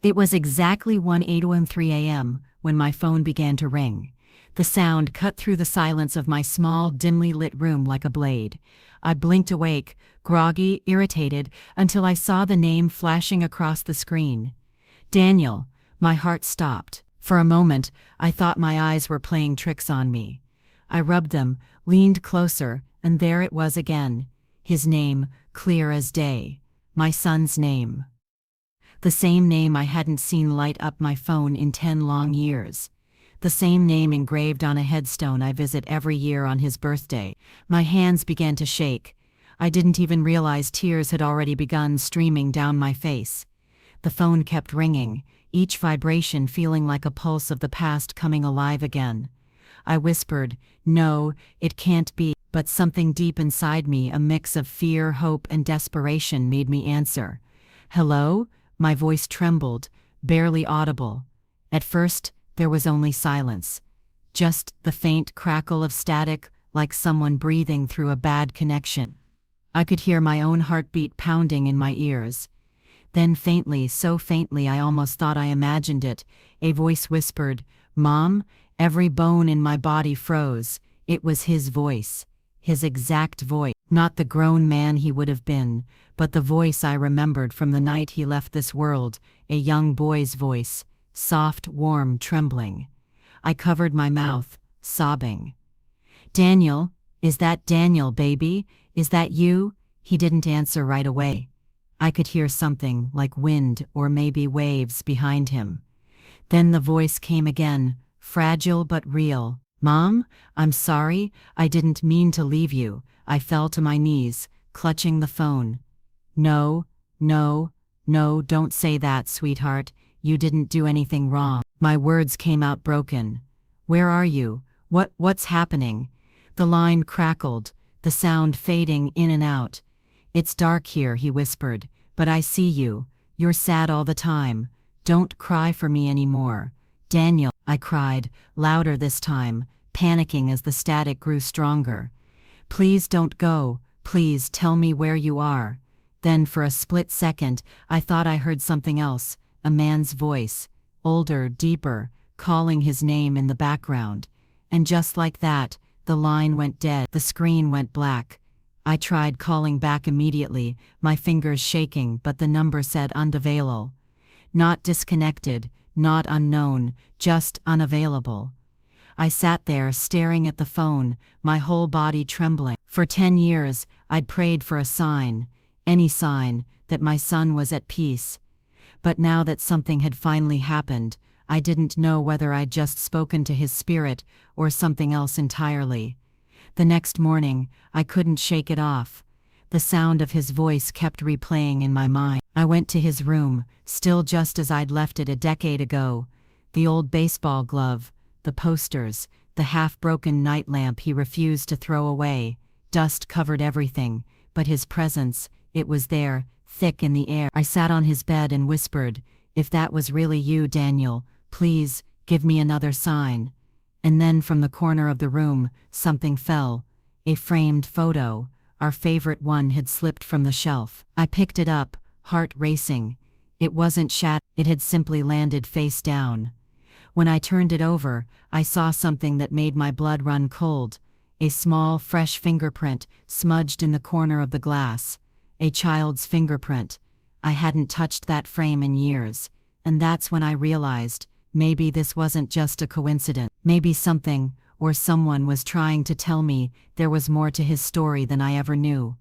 It was exactly 1:03 a.m. when my phone began to ring. The sound cut through the silence of my small, dimly lit room like a blade. I blinked awake, groggy, irritated, until I saw the name flashing across the screen. Daniel. My heart stopped. For a moment, I thought my eyes were playing tricks on me. I rubbed them, leaned closer, and there it was again. His name, clear as day. My son's name. The same name I hadn't seen light up my phone in 10 long years. The same name engraved on a headstone I visit every year on his birthday. My hands began to shake. I didn't even realize tears had already begun streaming down my face. The phone kept ringing, each vibration feeling like a pulse of the past coming alive again. I whispered, "No, it can't be," but something deep inside me, a mix of fear, hope, and desperation, made me answer. "Hello?" My voice trembled, barely audible. At first, there was only silence. Just the faint crackle of static, like someone breathing through a bad connection. I could hear my own heartbeat pounding in my ears. Then faintly, so faintly I almost thought I imagined it, a voice whispered, "Mom." Every bone in my body froze. It was his voice. His exact voice. Not the grown man he would have been, but the voice I remembered from the night he left this world, a young boy's voice, soft, warm, trembling. I covered my mouth, sobbing. "Daniel, is that Daniel, baby? Is that you?" He didn't answer right away. I could hear something like wind or maybe waves behind him. Then the voice came again, fragile but real. "Mom, I'm sorry, I didn't mean to leave you." I fell to my knees, clutching the phone. "No, no, no, don't say that, sweetheart. You didn't do anything wrong." My words came out broken. "Where are you? What's happening?" The line crackled, the sound fading in and out. "It's dark here," he whispered, "but I see you. You're sad all the time. Don't cry for me anymore." "Daniel," I cried, louder this time, panicking as the static grew stronger. "Please don't go. Please tell me where you are." Then for a split second, I thought I heard something else, a man's voice, older, deeper, calling his name in the background. And just like that, the line went dead. The screen went black. I tried calling back immediately, my fingers shaking, but the number said unavailable. Not disconnected, not unknown, just unavailable. I sat there staring at the phone, my whole body trembling. For 10 years, I'd prayed for a sign, any sign, that my son was at peace. But now that something had finally happened, I didn't know whether I'd just spoken to his spirit or something else entirely. The next morning, I couldn't shake it off. The sound of his voice kept replaying in my mind. I went to his room, still just as I'd left it a decade ago. The old baseball glove, the posters, the half-broken night lamp he refused to throw away. Dust covered everything, but his presence, it was there, thick in the air. I sat on his bed and whispered, "If that was really you, Daniel, please, give me another sign." And then from the corner of the room, something fell. A framed photo. Our favorite one had slipped from the shelf. I picked it up, heart racing. It wasn't shattered, it had simply landed face down. When I turned it over, I saw something that made my blood run cold. A small, fresh fingerprint, smudged in the corner of the glass. A child's fingerprint. I hadn't touched that frame in years. And that's when I realized, maybe this wasn't just a coincidence. Maybe something, or someone was trying to tell me there was more to his story than I ever knew.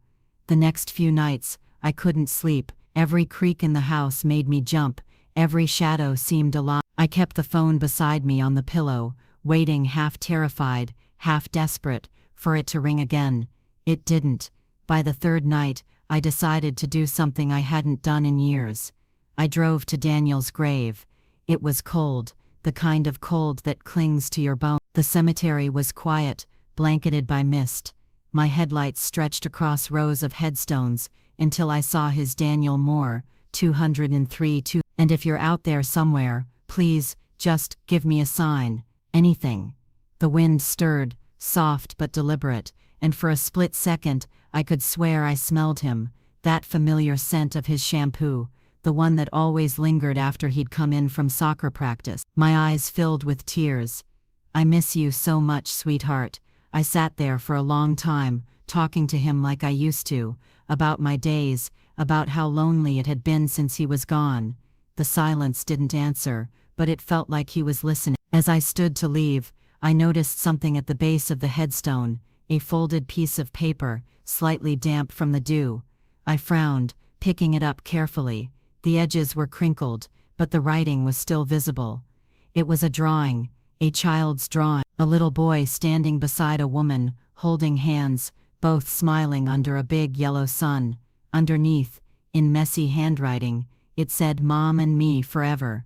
The next few nights, I couldn't sleep. Every creak in the house made me jump. Every shadow seemed alive. I kept the phone beside me on the pillow, waiting, half terrified, half desperate, for it to ring again. It didn't. By the third night, I decided to do something I hadn't done in years. I drove to Daniel's grave. It was cold, the kind of cold that clings to your bones. The cemetery was quiet, blanketed by mist. My headlights stretched across rows of headstones until I saw his Daniel Moore, 203. And if you're out there somewhere, please, just give me a sign, anything. The wind stirred, soft but deliberate, and for a split second, I could swear I smelled him, that familiar scent of his shampoo, the one that always lingered after he'd come in from soccer practice. My eyes filled with tears. "I miss you so much, sweetheart." I sat there for a long time, talking to him like I used to, about my days, about how lonely it had been since he was gone. The silence didn't answer, but it felt like he was listening. As I stood to leave, I noticed something at the base of the headstone, a folded piece of paper, slightly damp from the dew. I frowned, picking it up carefully. The edges were crinkled, but the writing was still visible. It was a drawing, a child's drawing, a little boy standing beside a woman, holding hands, both smiling under a big yellow sun. Underneath, in messy handwriting, it said "Mom and me forever."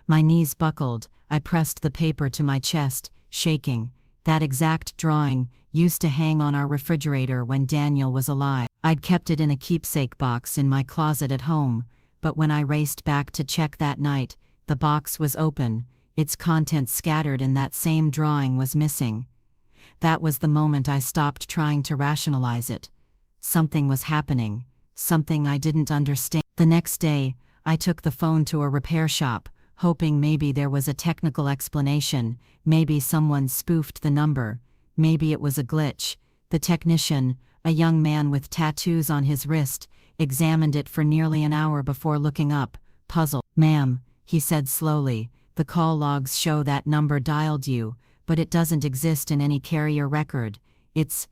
My knees buckled. I pressed the paper to my chest, shaking. That exact drawing used to hang on our refrigerator when Daniel was alive. I'd kept it in a keepsake box in my closet at home, but when I raced back to check that night, the box was open, its contents scattered, and that same drawing was missing. That was the moment I stopped trying to rationalize it. Something was happening, something I didn't understand. The next day, I took the phone to a repair shop, hoping maybe there was a technical explanation, maybe someone spoofed the number, maybe it was a glitch. The technician, a young man with tattoos on his wrist, examined it for nearly an hour before looking up, puzzled. "Ma'am," he said slowly, "the call logs show that number dialed you, but it doesn't exist in any carrier record. It's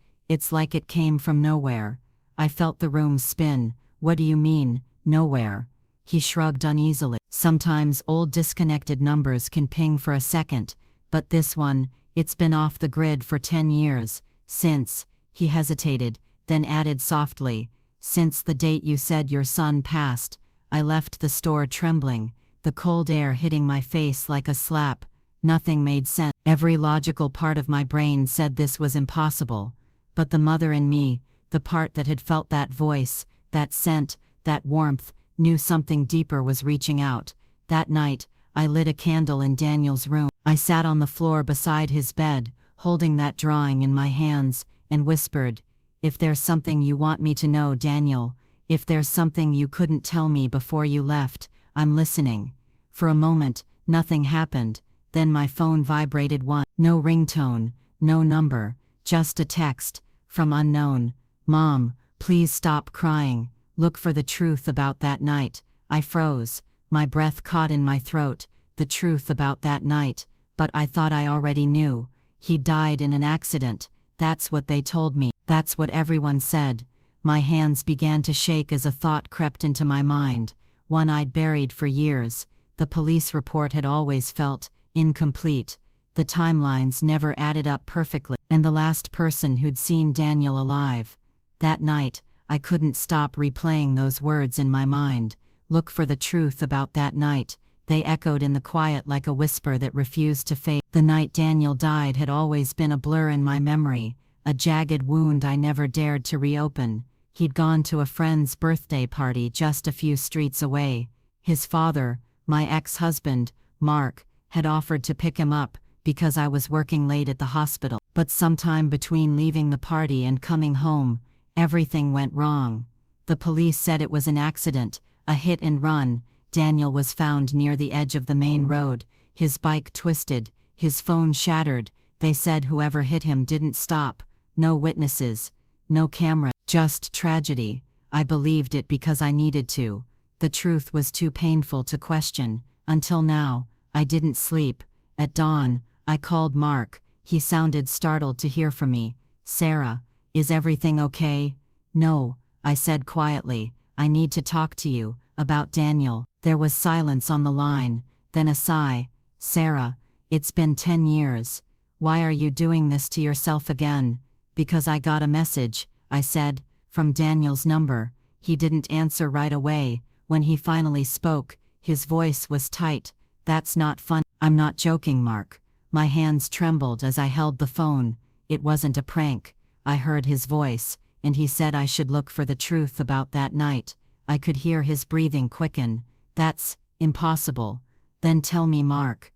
like it came from nowhere." I felt the room spin. "What do you mean, nowhere?" He shrugged uneasily. "Sometimes old disconnected numbers can ping for a second, but this one, it's been off the grid for 10 years, since," he hesitated, then added softly, "since the date you said your son passed." I left the store trembling, the cold air hitting my face like a slap. Nothing made sense. Every logical part of my brain said this was impossible. But the mother in me, the part that had felt that voice, that scent, that warmth, knew something deeper was reaching out. That night, I lit a candle in Daniel's room. I sat on the floor beside his bed, holding that drawing in my hands, and whispered, "If there's something you want me to know, Daniel, if there's something you couldn't tell me before you left, I'm listening." For a moment, nothing happened. Then my phone vibrated once. No ringtone, no number, just a text, from unknown. "Mom, please stop crying. Look for the truth about that night." I froze. My breath caught in my throat. The truth about that night. But I thought I already knew. He died in an accident. That's what they told me. That's what everyone said. My hands began to shake as a thought crept into my mind, one I'd buried for years. The police report had always felt incomplete. The timelines never added up perfectly. And the last person who'd seen Daniel alive. That night, I couldn't stop replaying those words in my mind. Look for the truth about that night. They echoed in the quiet like a whisper that refused to fade. The night Daniel died had always been a blur in my memory, a jagged wound I never dared to reopen. He'd gone to a friend's birthday party just a few streets away. His father, my ex-husband, Mark, had offered to pick him up because I was working late at the hospital. But sometime between leaving the party and coming home, everything went wrong. The police said it was an accident, a hit and run. Daniel was found near the edge of the main road, his bike twisted, his phone shattered. They said whoever hit him didn't stop. No witnesses, no camera, just tragedy. I believed it because I needed to. The truth was too painful to question. Until now, I didn't sleep. At dawn, I called Mark. He sounded startled to hear from me. "Sarah, is everything okay?" "No," I said quietly. "I need to talk to you about Daniel." There was silence on the line, then a sigh. "Sarah, it's been 10 years. Why are you doing this to yourself again?" "Because I got a message," I said, "from Daniel's number." He didn't answer right away. When he finally spoke, his voice was tight. "That's not fun." "I'm not joking, Mark." My hands trembled as I held the phone. "It wasn't a prank." I heard his voice, and he said I should look for the truth about that night. I could hear his breathing quicken. "That's impossible." "Then tell me, Mark."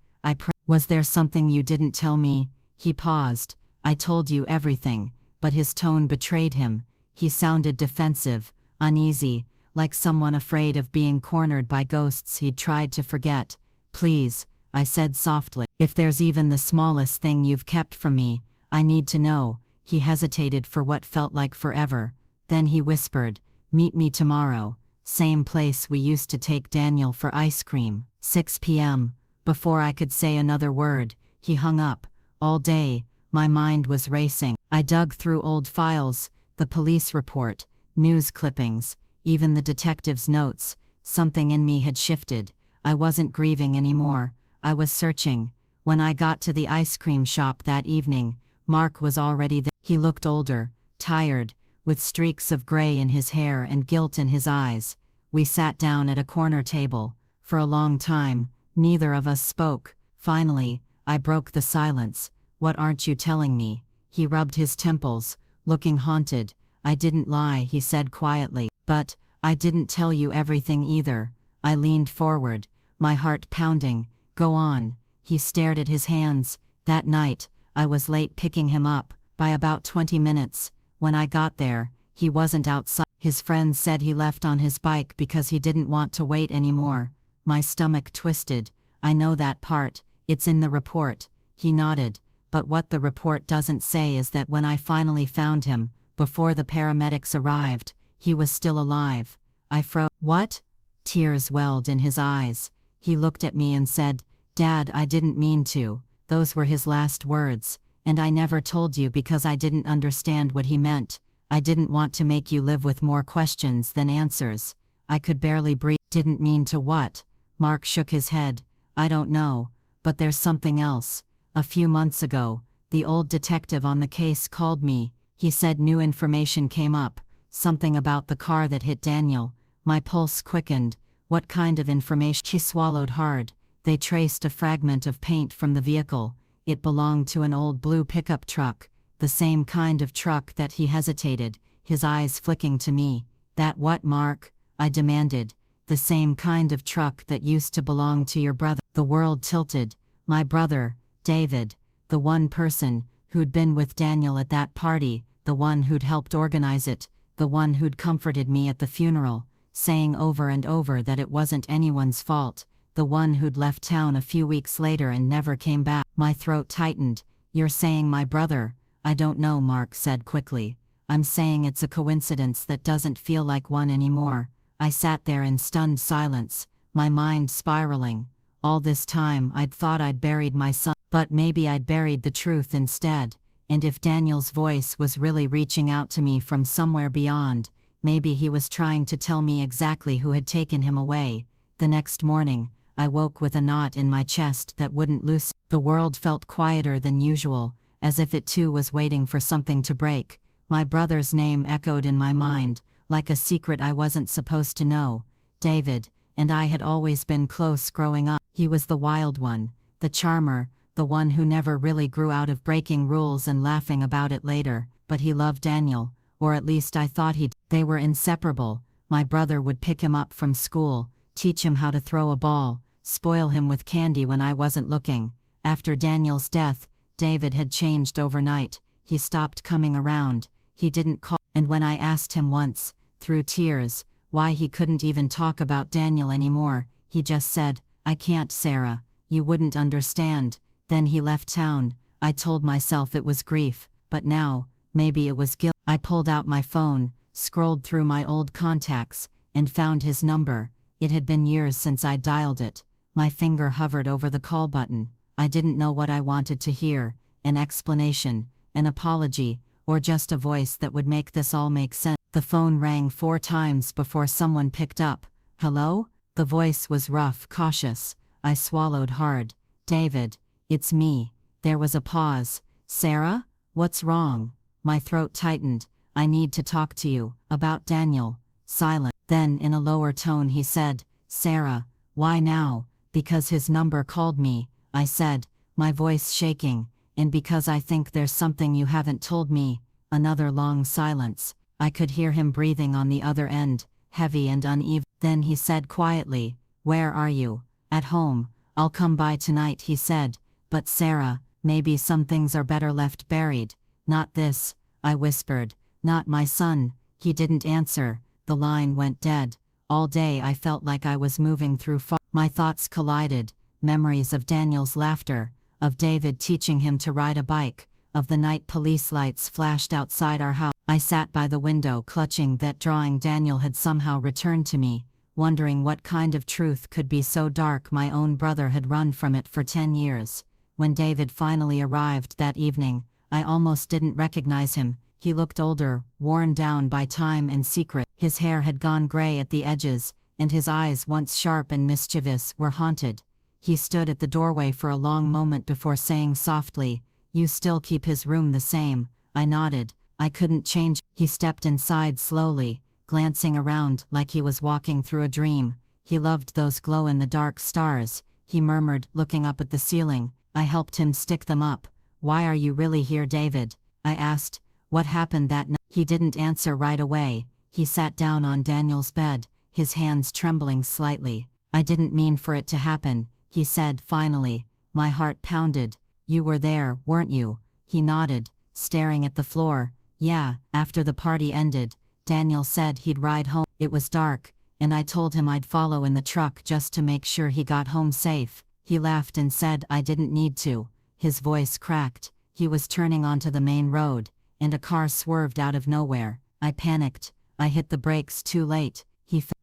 Was there something you didn't tell me?" He paused. "I told you everything." But his tone betrayed him. He sounded defensive, uneasy, like someone afraid of being cornered by ghosts he'd tried to forget. "Please," I said softly, "if there's even the smallest thing you've kept from me, I need to know." He hesitated for what felt like forever. Then he whispered, "Meet me tomorrow. Same place we used to take Daniel for ice cream, 6 p.m. Before I could say another word, he hung up. All day, my mind was racing. I dug through old files, the police report, news clippings, even the detective's notes. Something in me had shifted. I wasn't grieving anymore. I was searching. When I got to the ice cream shop that evening, Mark was already there. He looked older, tired, with streaks of gray in his hair and guilt in his eyes. We sat down at a corner table. For a long time, neither of us spoke. Finally, I broke the silence. "What aren't you telling me?" He rubbed his temples, looking haunted. "I didn't lie," he said quietly. "But I didn't tell you everything either." I leaned forward, my heart pounding. "Go on." He stared at his hands. "That night, I was late picking him up, by about 20 minutes. When I got there, he wasn't outside. His friends said he left on his bike because he didn't want to wait anymore." My stomach twisted. "I know that part. It's in the report." He nodded. "But what the report doesn't say is that when I finally found him, before the paramedics arrived, he was still alive." I froze. "What?" Tears welled in his eyes. He looked at me and said, "Dad, I didn't mean to." Those were his last words. "And I never told you because I didn't understand what he meant. I didn't want to make you live with more questions than answers." I could barely breathe. "Didn't mean to what?" Mark shook his head. "I don't know. But there's something else. A few months ago, the old detective on the case called me. He said new information came up. Something about the car that hit Daniel." My pulse quickened. "What kind of information?" She swallowed hard. "They traced a fragment of paint from the vehicle. It belonged to an old blue pickup truck. The same kind of truck that." He hesitated, his eyes flicking to me. "That what, Mark?" I demanded. "The same kind of truck that used to belong to your brother." The world tilted. My brother, David, the one person who'd been with Daniel at that party, the one who'd helped organize it, the one who'd comforted me at the funeral, saying over and over that it wasn't anyone's fault, the one who'd left town a few weeks later and never came back. My throat tightened. "You're saying my brother?" "I don't know," Mark said quickly. "I'm saying it's a coincidence that doesn't feel like one anymore." I sat there in stunned silence, my mind spiraling. All this time I'd thought I'd buried my son, but maybe I'd buried the truth instead. And if Daniel's voice was really reaching out to me from somewhere beyond, maybe he was trying to tell me exactly who had taken him away. The next morning, I woke with a knot in my chest that wouldn't loosen. The world felt quieter than usual, as if it too was waiting for something to break. My brother's name echoed in my mind, like a secret I wasn't supposed to know. David and I had always been close growing up. He was the wild one, the charmer, the one who never really grew out of breaking rules and laughing about it later. But he loved Daniel, or at least I thought he'd. They were inseparable. My brother would pick him up from school, teach him how to throw a ball, spoil him with candy when I wasn't looking. After Daniel's death, David had changed overnight. He stopped coming around. He didn't call. And when I asked him once, through tears, why he couldn't even talk about Daniel anymore, he just said, "I can't, Sarah. You wouldn't understand." Then he left town. I told myself it was grief, but now, maybe it was guilt. I pulled out my phone, scrolled through my old contacts, and found his number. It had been years since I dialed it. My finger hovered over the call button. I didn't know what I wanted to hear, an explanation, an apology, or just a voice that would make this all make sense. The phone rang 4 times before someone picked up. "Hello?" The voice was rough, cautious. I swallowed hard. "David, it's me." There was a pause. "Sarah? What's wrong?" My throat tightened. "I need to talk to you, about Daniel." Silent. Then in a lower tone he said, "Sarah, why now?" "Because his number called me," I said, my voice shaking. "And because I think there's something you haven't told me." Another long silence. I could hear him breathing on the other end, heavy and uneven. Then he said quietly, "Where are you?" "At home. I'll come by tonight," he said. "But Sarah, maybe some things are better left buried." "Not this," I whispered. "Not my son." He didn't answer. The line went dead. All day I felt like I was moving through fog. My thoughts collided, memories of Daniel's laughter, of David teaching him to ride a bike, of the night police lights flashed outside our house. I sat by the window clutching that drawing Daniel had somehow returned to me, wondering what kind of truth could be so dark. My own brother had run from it for 10 years. When David finally arrived that evening, I almost didn't recognize him. He looked older, worn down by time and secret. His hair had gone gray at the edges, and his eyes, once sharp and mischievous, were haunted. He stood at the doorway for a long moment before saying softly, "You still keep his room the same." I nodded. I couldn't change. He stepped inside slowly, glancing around like he was walking through a dream. He loved those glow-in-the-dark stars, he murmured, looking up at the ceiling. I helped him stick them up. "Why are you really here, David?" I asked. "What happened that night?" He didn't answer right away. He sat down on Daniel's bed, his hands trembling slightly. "I didn't mean for it to happen," he said finally. My heart pounded. "You were there, weren't you?" He nodded, staring at the floor. "Yeah." After the party ended, Daniel said he'd ride home. It was dark, and I told him I'd follow in the truck just to make sure he got home safe. He laughed and said I didn't need to. His voice cracked. He was turning onto the main road, and a car swerved out of nowhere. I panicked. I hit the brakes too late.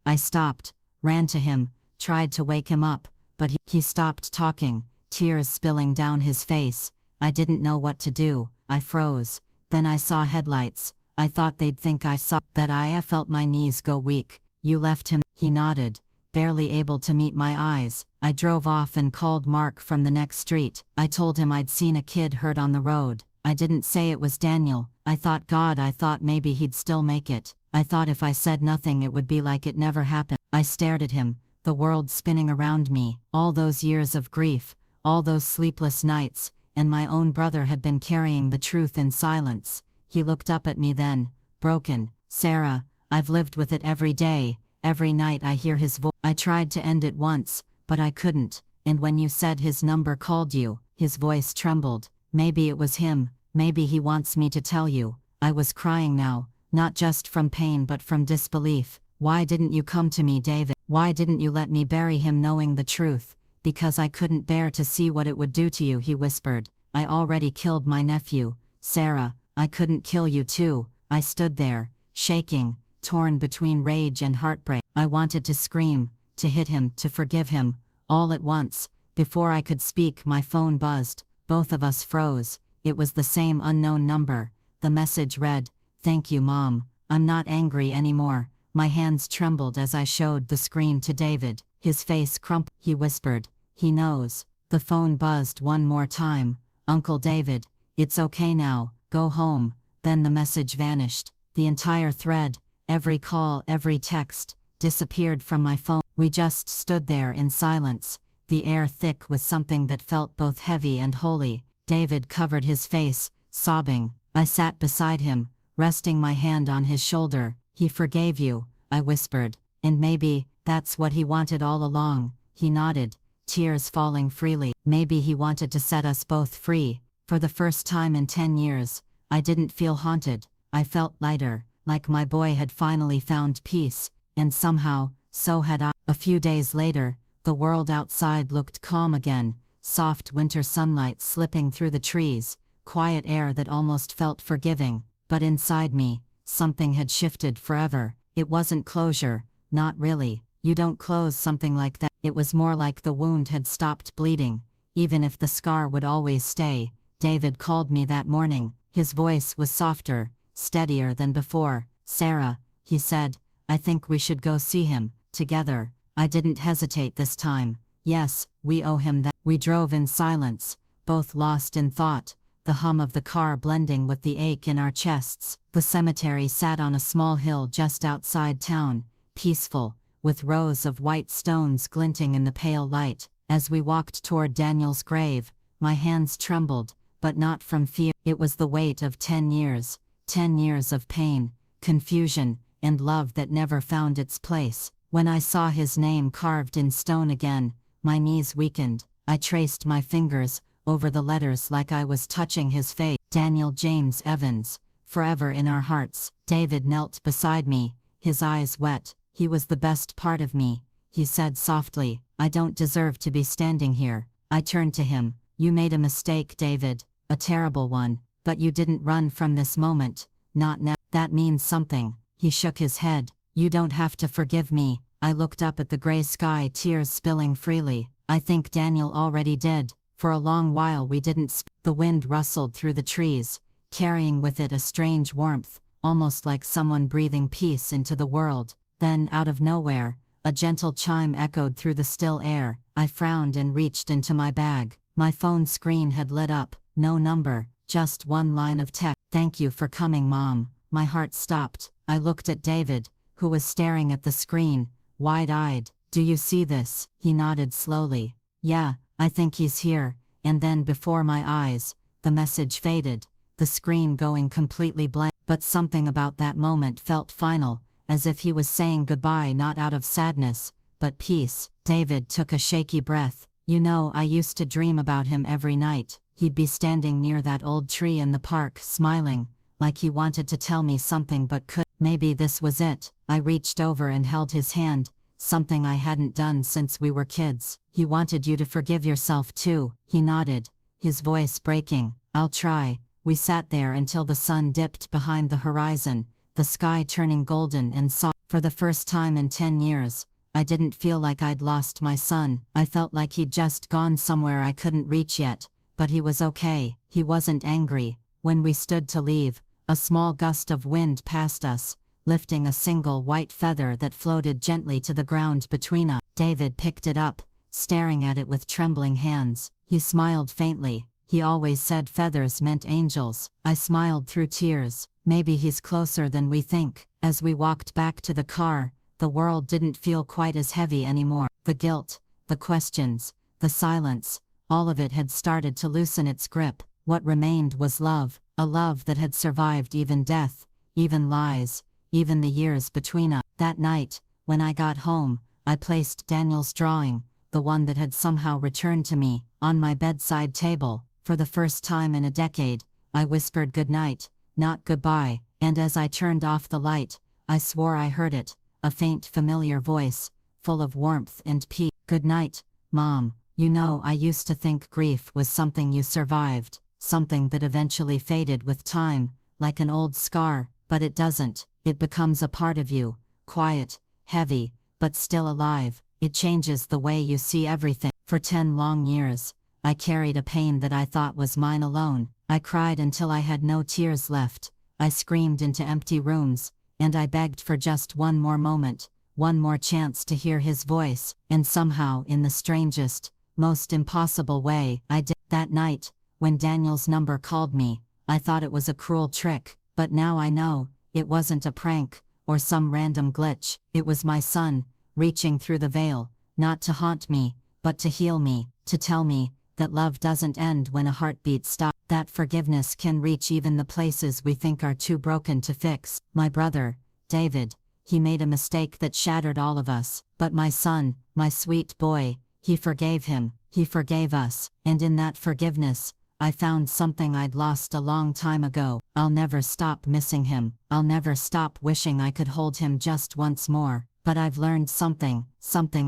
I stopped, ran to him, tried to wake him up, but he stopped talking, tears spilling down his face. I didn't know what to do. I froze. Then I saw headlights. I thought they'd think I saw that. I felt my knees go weak. "You left him?" He nodded, barely able to meet my eyes. I drove off and called Mark from the next street. I told him I'd seen a kid hurt on the road. I didn't say it was Daniel. I thought maybe he'd still make it. I thought if I said nothing it would be like it never happened. I stared at him, the world spinning around me. All those years of grief, all those sleepless nights, and my own brother had been carrying the truth in silence. He looked up at me then, broken. "Sarah, I've lived with it every day. Every night I hear his voice." I tried to end it once, but I couldn't. "And when you said his number called you," his voice trembled. "Maybe it was him. Maybe he wants me to tell you." I was crying now, not just from pain but from disbelief. "Why didn't you come to me, David? Why didn't you let me bury him knowing the truth?" "Because I couldn't bear to see what it would do to you," he whispered. "I already killed my nephew. Sarah, I couldn't kill you too." I stood there, shaking, torn between rage and heartbreak. I wanted to scream, to hit him, to forgive him, all at once. Before I could speak, my phone buzzed. Both of us froze. It was the same unknown number. The message read, "Thank you, Mom. I'm not angry anymore." My hands trembled as I showed the screen to David. His face crumpled. He whispered, "He knows." The phone buzzed one more time. "Uncle David, it's okay now. Go home." Then the message vanished. The entire thread, every call, every text, disappeared from my phone. We just stood there in silence, the air thick with something that felt both heavy and holy. David covered his face, sobbing. I sat beside him, resting my hand on his shoulder. "He forgave you," I whispered. "And maybe that's what he wanted all along." He nodded, tears falling freely. "Maybe he wanted to set us both free." For the first time in 10 years, I didn't feel haunted. I felt lighter, like my boy had finally found peace, and somehow, so had I. A few days later, the world outside looked calm again, soft winter sunlight slipping through the trees, quiet air that almost felt forgiving. But inside me, something had shifted forever. It wasn't closure, not really. You don't close something like that. It was more like the wound had stopped bleeding, even if the scar would always stay. David called me that morning. His voice was softer, steadier than before. "Sarah," he said, "I think we should go see him, together." I didn't hesitate this time. "Yes, we owe him that." We drove in silence, both lost in thought, the hum of the car blending with the ache in our chests. The cemetery sat on a small hill just outside town, peaceful, with rows of white stones glinting in the pale light. As we walked toward Daniel's grave, my hands trembled, but not from fear. It was the weight of 10 years, 10 years of pain, confusion, and love that never found its place. When I saw his name carved in stone again, my knees weakened. I traced my fingers over the letters like I was touching his face. Daniel James Evans, forever in our hearts. David knelt beside me, his eyes wet. He was the best part of me, he said softly. I don't deserve to be standing here. I turned to him. You made a mistake, David, a terrible one, but you didn't run from this moment, not now. That means something. He shook his head. You don't have to forgive me. I looked up at the gray sky, tears spilling freely. I think Daniel already did. For a long while we didn't speak. The wind rustled through the trees, carrying with it a strange warmth, almost like someone breathing peace into the world. Then, out of nowhere, a gentle chime echoed through the still air. I frowned and reached into my bag. My phone screen had lit up. No number, just one line of text. Thank you for coming, Mom. My heart stopped. I looked at David, who was staring at the screen, wide-eyed. Do you see this? He nodded slowly. Yeah, I think he's here. And then before my eyes, the message faded, the screen going completely blank. But something about that moment felt final, as if he was saying goodbye not out of sadness, but peace. David took a shaky breath. You know, I used to dream about him every night. He'd be standing near that old tree in the park, smiling, like he wanted to tell me something but couldn't. Maybe this was it. I reached over and held his hand, something I hadn't done since we were kids. He wanted you to forgive yourself too. He nodded, his voice breaking. I'll try. We sat there until the sun dipped behind the horizon, the sky turning golden and soft. For the first time in 10 years, I didn't feel like I'd lost my son. I felt like he'd just gone somewhere I couldn't reach yet, but he was okay. He wasn't angry. When we stood to leave, a small gust of wind passed us, lifting a single white feather that floated gently to the ground between us. David picked it up, staring at it with trembling hands. He smiled faintly. He always said feathers meant angels. I smiled through tears. Maybe he's closer than we think. As we walked back to the car, the world didn't feel quite as heavy anymore. The guilt, the questions, the silence, all of it had started to loosen its grip. What remained was love, a love that had survived even death, even lies, even the years between us. That night, when I got home, I placed Daniel's drawing, the one that had somehow returned to me, on my bedside table. For the first time in a decade, I whispered goodnight, not goodbye, and as I turned off the light, I swore I heard it, a faint familiar voice, full of warmth and peace. Good night, Mom. You know, I used to think grief was something you survived, something that eventually faded with time, like an old scar, but it doesn't. It becomes a part of you, quiet, heavy, but still alive. It changes the way you see everything. For 10 long years, I carried a pain that I thought was mine alone. I cried until I had no tears left. I screamed into empty rooms, and I begged for just one more moment, one more chance to hear his voice, and somehow, in the strangest, most impossible way, I did. That night, when Daniel's number called me, I thought it was a cruel trick, but now I know, it wasn't a prank, or some random glitch. It was my son, reaching through the veil, not to haunt me, but to heal me, to tell me that love doesn't end when a heartbeat stops, that forgiveness can reach even the places we think are too broken to fix. My brother, David, he made a mistake that shattered all of us, but my son, my sweet boy, he forgave him, he forgave us, and in that forgiveness, I found something I'd lost a long time ago. I'll never stop missing him, I'll never stop wishing I could hold him just once more, but I've learned something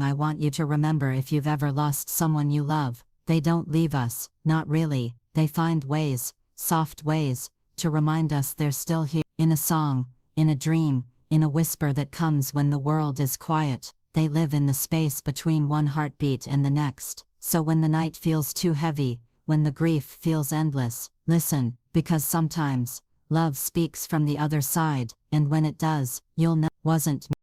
I want you to remember. If you've ever lost someone you love, they don't leave us, not really, they find ways, soft ways, to remind us they're still here. In a song, in a dream, in a whisper that comes when the world is quiet. They live in the space between one heartbeat and the next. So when the night feels too heavy, when the grief feels endless, listen, because sometimes, love speaks from the other side, and when it does, you'll know. Wasn't me.